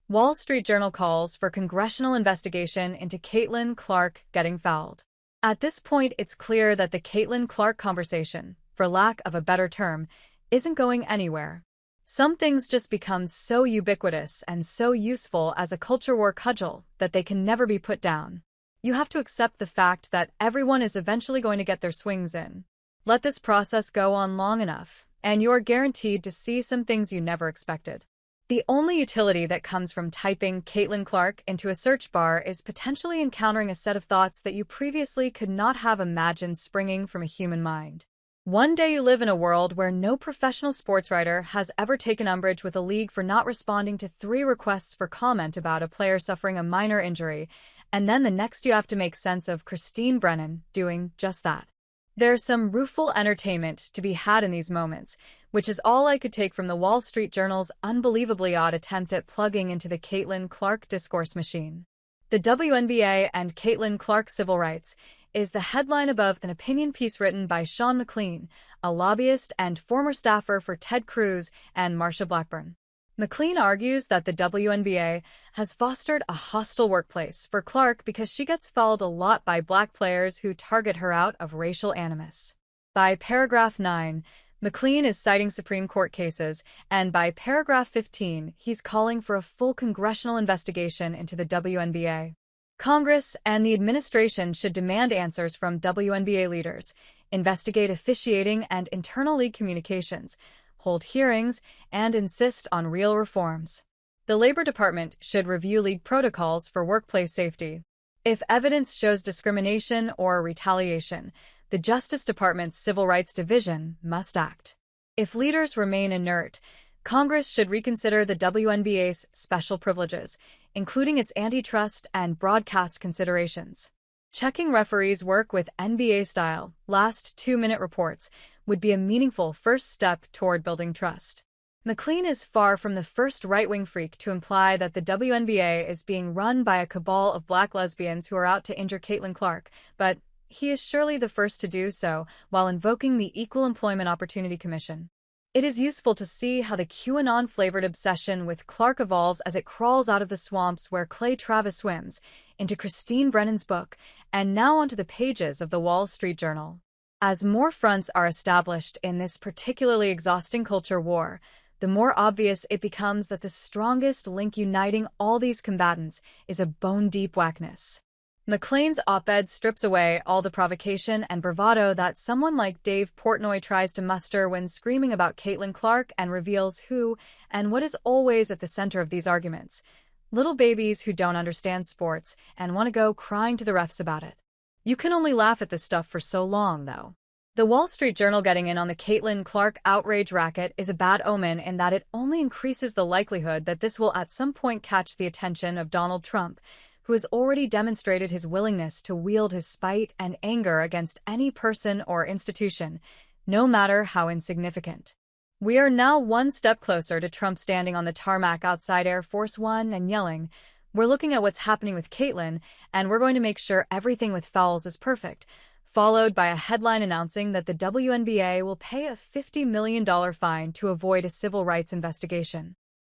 Wall Street Journal calls for congressional investigation into Caitlin Clark getting fouled. At this point, it's clear that the Caitlin Clark conversation, for lack of a better term, isn't going anywhere. Some things just become so ubiquitous and so useful as a culture war cudgel that they can never be put down. You have to accept the fact that everyone is eventually going to get their swings in. Let this process go on long enough, and you're guaranteed to see some things you never expected. The only utility that comes from typing Caitlin Clark into a search bar is potentially encountering a set of thoughts that you previously could not have imagined springing from a human mind. One day you live in a world where no professional sports writer has ever taken umbrage with a league for not responding to 3 requests for comment about a player suffering a minor injury, and then the next you have to make sense of Christine Brennan doing just that. There's some rueful entertainment to be had in these moments, which is all I could take from the Wall Street Journal's unbelievably odd attempt at plugging into the Caitlin Clark discourse machine. The WNBA and Caitlin Clark civil rights is the headline above an opinion piece written by Sean McLean, a lobbyist and former staffer for Ted Cruz and Marsha Blackburn. McLean argues that the WNBA has fostered a hostile workplace for Clark because she gets fouled a lot by black players who target her out of racial animus. By paragraph 9, McLean is citing Supreme Court cases, and by paragraph 15, he's calling for a full congressional investigation into the WNBA. Congress and the administration should demand answers from WNBA leaders, investigate officiating and internal league communications, hold hearings, and insist on real reforms. The Labor Department should review league protocols for workplace safety. If evidence shows discrimination or retaliation, the Justice Department's Civil Rights Division must act. If leaders remain inert, Congress should reconsider the WNBA's special privileges, including its antitrust and broadcast considerations. Checking referees' work with NBA-style, last 2-minute reports would be a meaningful first step toward building trust. McLean is far from the first right-wing freak to imply that the WNBA is being run by a cabal of black lesbians who are out to injure Caitlin Clark, but he is surely the first to do so while invoking the Equal Employment Opportunity Commission. It is useful to see how the QAnon-flavored obsession with Clark evolves as it crawls out of the swamps where Clay Travis swims, into Christine Brennan's book, and now onto the pages of the Wall Street Journal. As more fronts are established in this particularly exhausting culture war, the more obvious it becomes that the strongest link uniting all these combatants is a bone-deep whackness. McLean's op-ed strips away all the provocation and bravado that someone like Dave Portnoy tries to muster when screaming about Caitlin Clark and reveals who and what is always at the center of these arguments: little babies who don't understand sports and want to go crying to the refs about it. You can only laugh at this stuff for so long, though. The Wall Street Journal getting in on the Caitlin Clark outrage racket is a bad omen in that it only increases the likelihood that this will at some point catch the attention of Donald Trump, who has already demonstrated his willingness to wield his spite and anger against any person or institution, no matter how insignificant. We are now one step closer to Trump standing on the tarmac outside Air Force One and yelling, "We're looking at what's happening with Caitlin, and we're going to make sure everything with fouls is perfect," followed by a headline announcing that the WNBA will pay a $50 million fine to avoid a civil rights investigation.